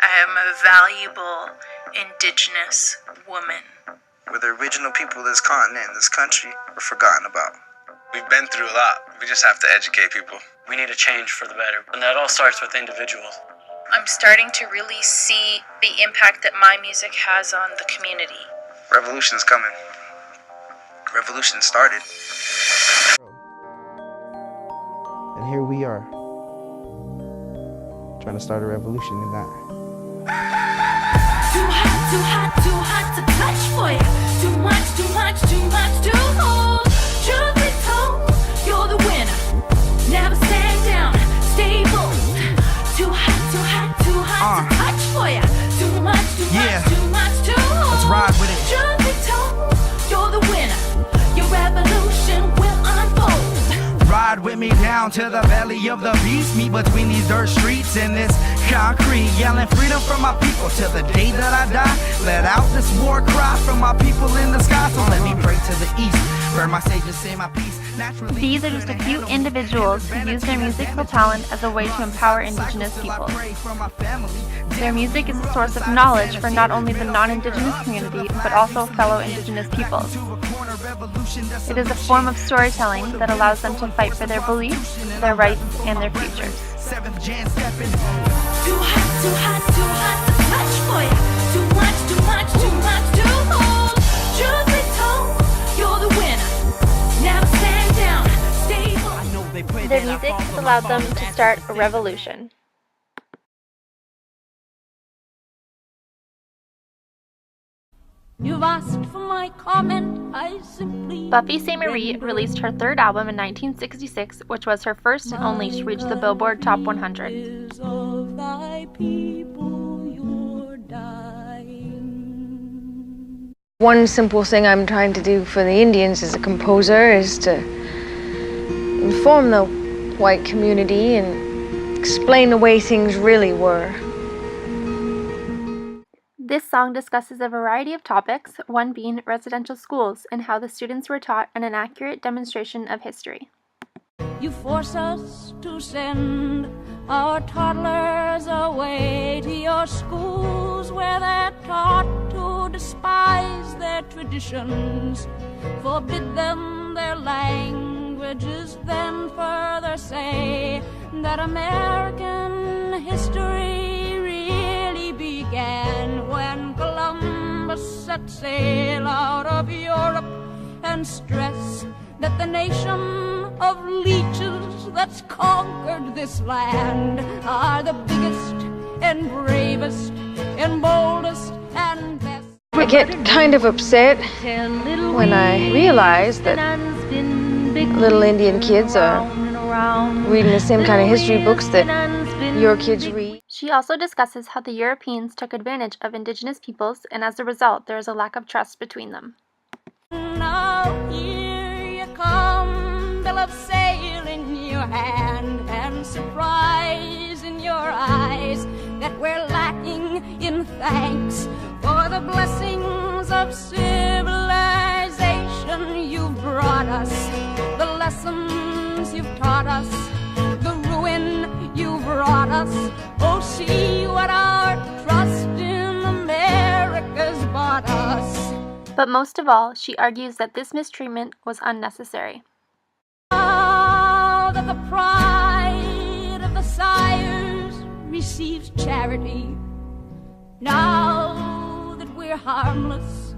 I am a valuable Indigenous woman. We're the original people of this continent and this country are forgotten about. We've been through a lot. We just have to educate people. We need a change for the better, and that all starts with individuals. I'm starting to really see the impact that my music has on the community. Revolution's coming. Revolution started. And here we are, trying to start a revolution in that. Too hot, too hot, too hot to touch for you. Too much, too much, too much to hold. Truth be told, you're the winner. Never stand down, stay bold. Too hot, too hot, too hot to touch for you. Too much, too much, too much to hold. Let's ride with it. Truth be told, you're the winner. Your revolution will unfold. Ride with me down to the belly of the beast. Meet between these dirt streets and this concrete. Yelling freedom from my people till the day that I die. Let out this war cry from my people in the sky. So let me pray to the east, where my sages say my peace. Naturally, these are just a few individuals who use their musical talent as a way to empower Indigenous people. Their music is a source of knowledge for not only the non-Indigenous community, but also fellow Indigenous peoples. It is a form of storytelling that allows them to fight for their beliefs, their rights, and their futures. Too hot, too hot, too hot to touch for you. Too much, too much, too much to hold. Truth be told, you're the winner. Never stand down, stay bold. Their music has allowed them to start a revolution. You've asked for my comment, I simply... Buffy Sainte-Marie released her third album in 1966, which was her first and only to reach the Billboard Top 100. Of thy people, you're dying. One simple thing I'm trying to do for the Indians as a composer is to inform the white community and explain the way things really were. This song discusses a variety of topics, one being residential schools and how the students were taught an inaccurate demonstration of history. You force us to send our toddlers away to your schools where they're taught to despise their traditions, forbid them their languages, then further say that American history really began when Columbus set sail out of Europe, and stress that the nation of leeches that's conquered this land are the biggest and bravest and boldest and best. I get kind of upset when I realize that little Indian kids are reading the same kind of history books that your kids read. She also discusses how the Europeans took advantage of Indigenous peoples, and as a result, there is a lack of trust between them. Now here you come, bill of sale in your hand, and surprise in your eyes that we're lacking in thanks for the blessings of civilization you've brought us, the lessons you've taught us, the ruin you brought us. Oh, see what our trust in America's bought us. But most of all, she argues that this mistreatment was unnecessary. Now that the pride of the sires receives charity, now that we're harmless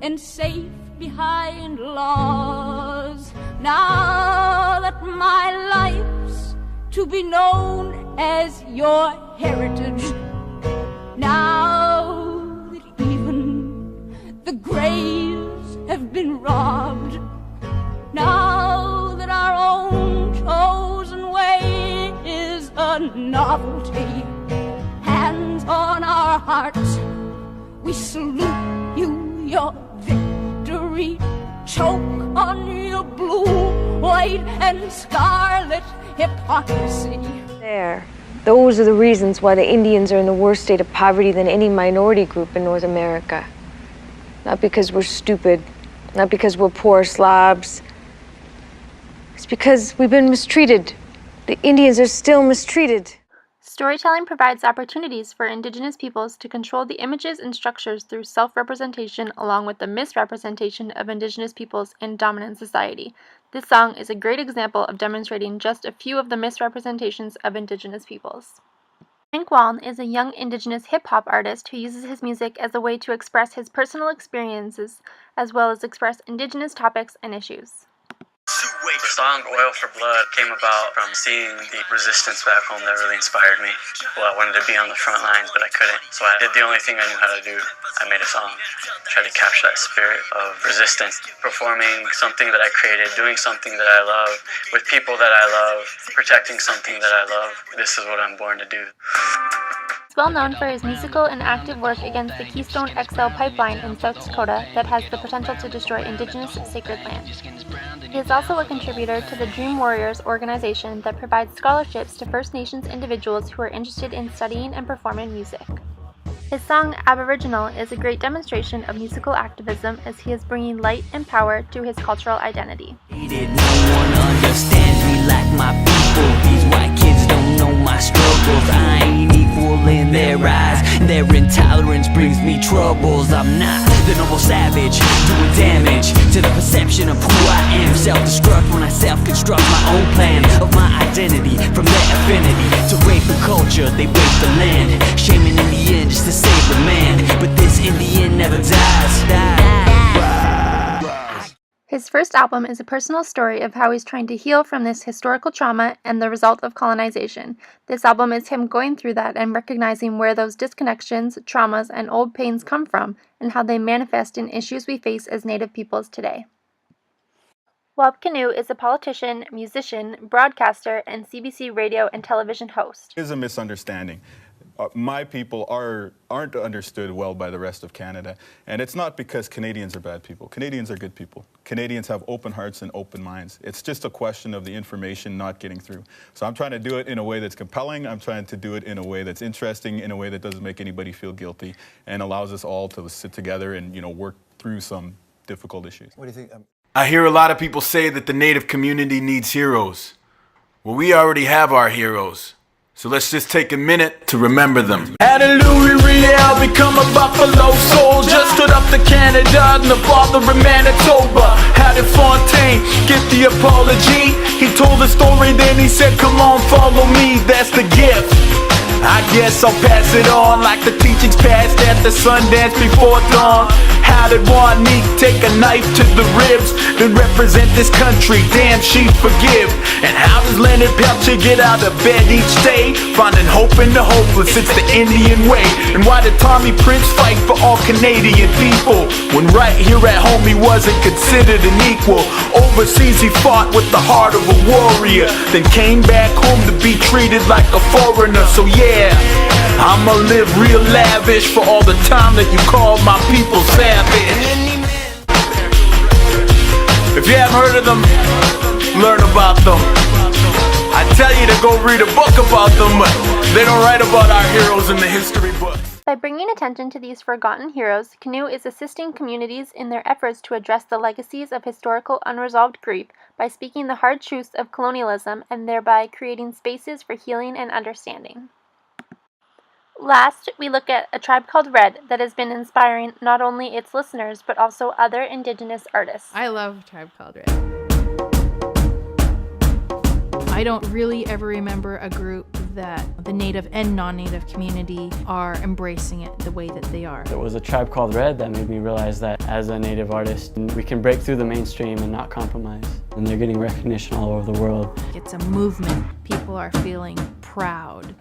and safe behind laws, now that my life's to be known as your heritage, now that even the graves have been robbed, now that our own chosen way is a novelty, hands on our hearts, we salute you, your victory. Choke on your blue, white, and scarlet hypocrisy. There. Those are the reasons why the Indians are in the worst state of poverty than any minority group in North America. Not because we're stupid, not because we're poor slobs. It's because we've been mistreated. The Indians are still mistreated. Storytelling provides opportunities for Indigenous peoples to control the images and structures through self-representation along with the misrepresentation of Indigenous peoples in dominant society. This song is a great example of demonstrating just a few of the misrepresentations of Indigenous peoples. Frank Waln is a young Indigenous hip-hop artist who uses his music as a way to express his personal experiences as well as express Indigenous topics and issues. The song Oil for Blood came about from seeing the resistance back home that really inspired me. Well, I wanted to be on the front lines, but I couldn't. So I did the only thing I knew how to do. I made a song, tried to capture that spirit of resistance, performing something that I created, doing something that I love, with people that I love, protecting something that I love. This is what I'm born to do. He's well known for his musical and active work against the Keystone XL pipeline in South Dakota that has the potential to destroy Indigenous sacred land. He is also a contributor to the Dream Warriors organization that provides scholarships to First Nations individuals who are interested in studying and performing music. His song Aboriginal is a great demonstration of musical activism as he is bringing light and power to his cultural identity. No one understands me like my people. These white kids don't know my struggles. I ain't equal in their eyes. Their intolerance brings me troubles. I'm not the noble savage doing damage to the perception of who I am. Self-destruct when I self-construct my own plan of my identity from their affinity to rape the culture. They rape the land, shaming in the end just to save the man. But this Indian never dies. His first album is a personal story of how he's trying to heal from this historical trauma and the result of colonization. This album is him going through that and recognizing where those disconnections, traumas, and old pains come from and how they manifest in issues we face as Native peoples today. Wab Kinew is a politician, musician, broadcaster, and CBC radio and television host. It is a misunderstanding. My people aren't understood well by the rest of Canada, and it's not because Canadians are bad people. Canadians are good people. Canadians have open hearts and open minds. It's just a question of the information not getting through. So I'm trying to do it in a way that's compelling. I'm trying to do it in a way that's interesting, in a way that doesn't make anybody feel guilty, and allows us all to sit together and work through some difficult issues. What do you think? I hear a lot of people say that the Native community needs heroes. Well, we already have our heroes. So let's just take a minute to remember them. Had a Louis Riel become a Buffalo soldier, stood up to Canada and the father in Manitoba. Had a Fontaine give the apology. He told the story, then he said, come on, follow me, that's the gift. I guess I'll pass it on like the teachings passed at the Sundance before dawn. How did Juanique take a knife to the ribs, then represent this country? Damn, she'd forgive. And how does Leonard Peltier get out of bed each day, finding hope in the hopeless? It's the Indian way. And why did Tommy Prince fight for all Canadian people, when right here at home he wasn't considered an equal? Overseas he fought with the heart of a warrior, then came back home to be treated like a foreigner. So yeah, I'ma live real lavish for all the time that you called my people savage. If you haven't heard of them, learn about them. I tell you to go read a book about them, but they don't write about our heroes in the history books. By bringing attention to these forgotten heroes, Kinew is assisting communities in their efforts to address the legacies of historical unresolved grief by speaking the hard truths of colonialism and thereby creating spaces for healing and understanding. Last, we look at A Tribe Called Red that has been inspiring not only its listeners but also other Indigenous artists. I love Tribe Called Red. I don't really ever remember a group that the Native and non-Native community are embracing it the way that they are. There was A Tribe Called Red that made me realize that as a Native artist, we can break through the mainstream and not compromise. And they're getting recognition all over the world. It's a movement. People are feeling proud.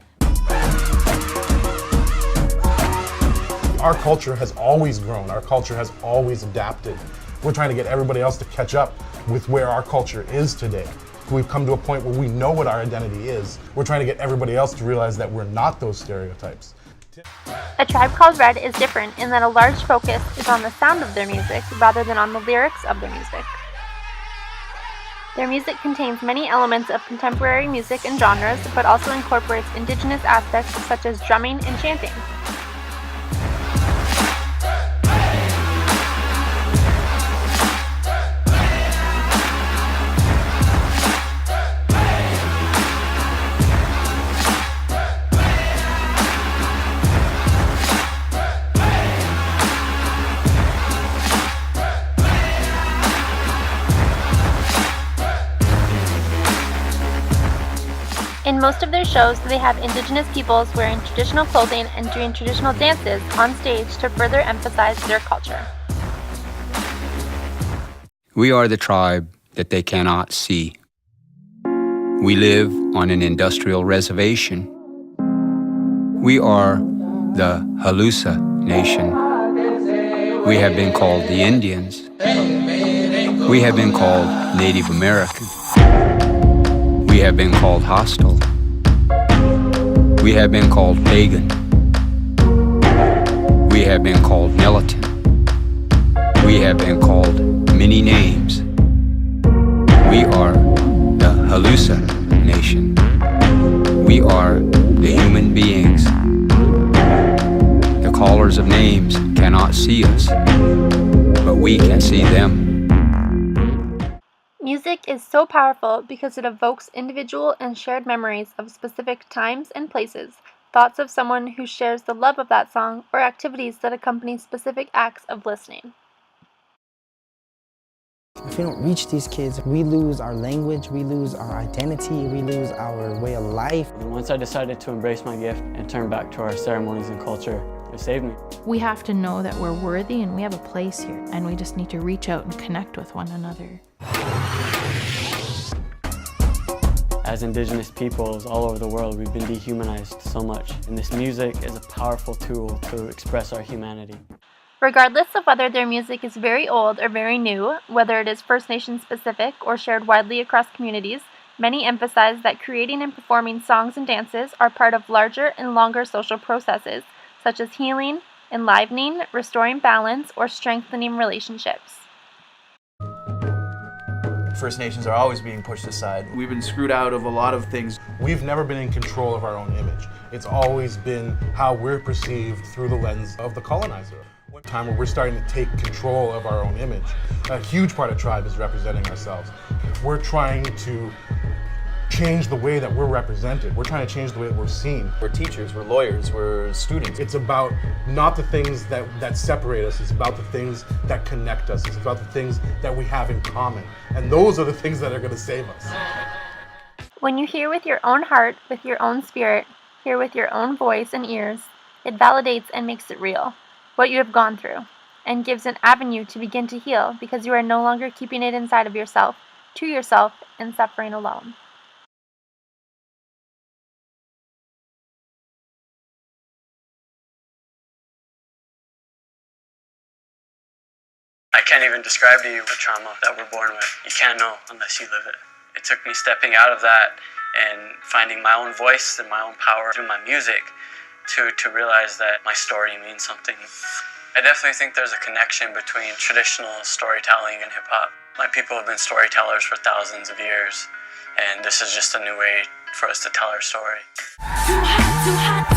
Our culture has always grown. Our culture has always adapted. We're trying to get everybody else to catch up with where our culture is today. We've come to a point where we know what our identity is. We're trying to get everybody else to realize that we're not those stereotypes. A Tribe Called Red is different in that a large focus is on the sound of their music rather than on the lyrics of their music. Their music contains many elements of contemporary music and genres, but also incorporates Indigenous aspects such as drumming and chanting. In most of their shows, they have Indigenous peoples wearing traditional clothing and doing traditional dances on stage to further emphasize their culture. We are the tribe that they cannot see. We live on an industrial reservation. We are the Halusa Nation. We have been called the Indians. We have been called Native American. We have been called hostile. We have been called pagan. We have been called militant. We have been called many names. We are the Halusa Nation. We are the human beings. The callers of names cannot see us, but we can see them. Music is so powerful because it evokes individual and shared memories of specific times and places, thoughts of someone who shares the love of that song, or activities that accompany specific acts of listening. If we don't reach these kids, we lose our language, we lose our identity, we lose our way of life. And once I decided to embrace my gift and turn back to our ceremonies and culture, it saved me. We have to know that we're worthy and we have a place here, and we just need to reach out and connect with one another. As Indigenous peoples all over the world, we've been dehumanized so much, and this music is a powerful tool to express our humanity. Regardless of whether their music is very old or very new, whether it is First Nation specific or shared widely across communities, many emphasize that creating and performing songs and dances are part of larger and longer social processes, such as healing, enlivening, restoring balance, or strengthening relationships. First Nations are always being pushed aside. We've been screwed out of a lot of things. We've never been in control of our own image. It's always been how we're perceived through the lens of the colonizer. One time where we're starting to take control of our own image. A huge part of tribe is representing ourselves. We're trying to change the way that we're represented. We're trying to change the way that we're seen. We're teachers, we're lawyers, we're students. It's about not the things that separate us, it's about the things that connect us. It's about the things that we have in common. And those are the things that are going to save us. When you hear with your own heart, with your own spirit, hear with your own voice and ears, it validates and makes it real, what you have gone through, and gives an avenue to begin to heal because you are no longer keeping it inside of yourself, to yourself, and suffering alone. I can't even describe to you the trauma that we're born with. You can't know unless you live it. It took me stepping out of that and finding my own voice and my own power through my music to realize that my story means something. I definitely think there's a connection between traditional storytelling and hip-hop. My people have been storytellers for thousands of years, and this is just a new way for us to tell our story. Too hot, too hot.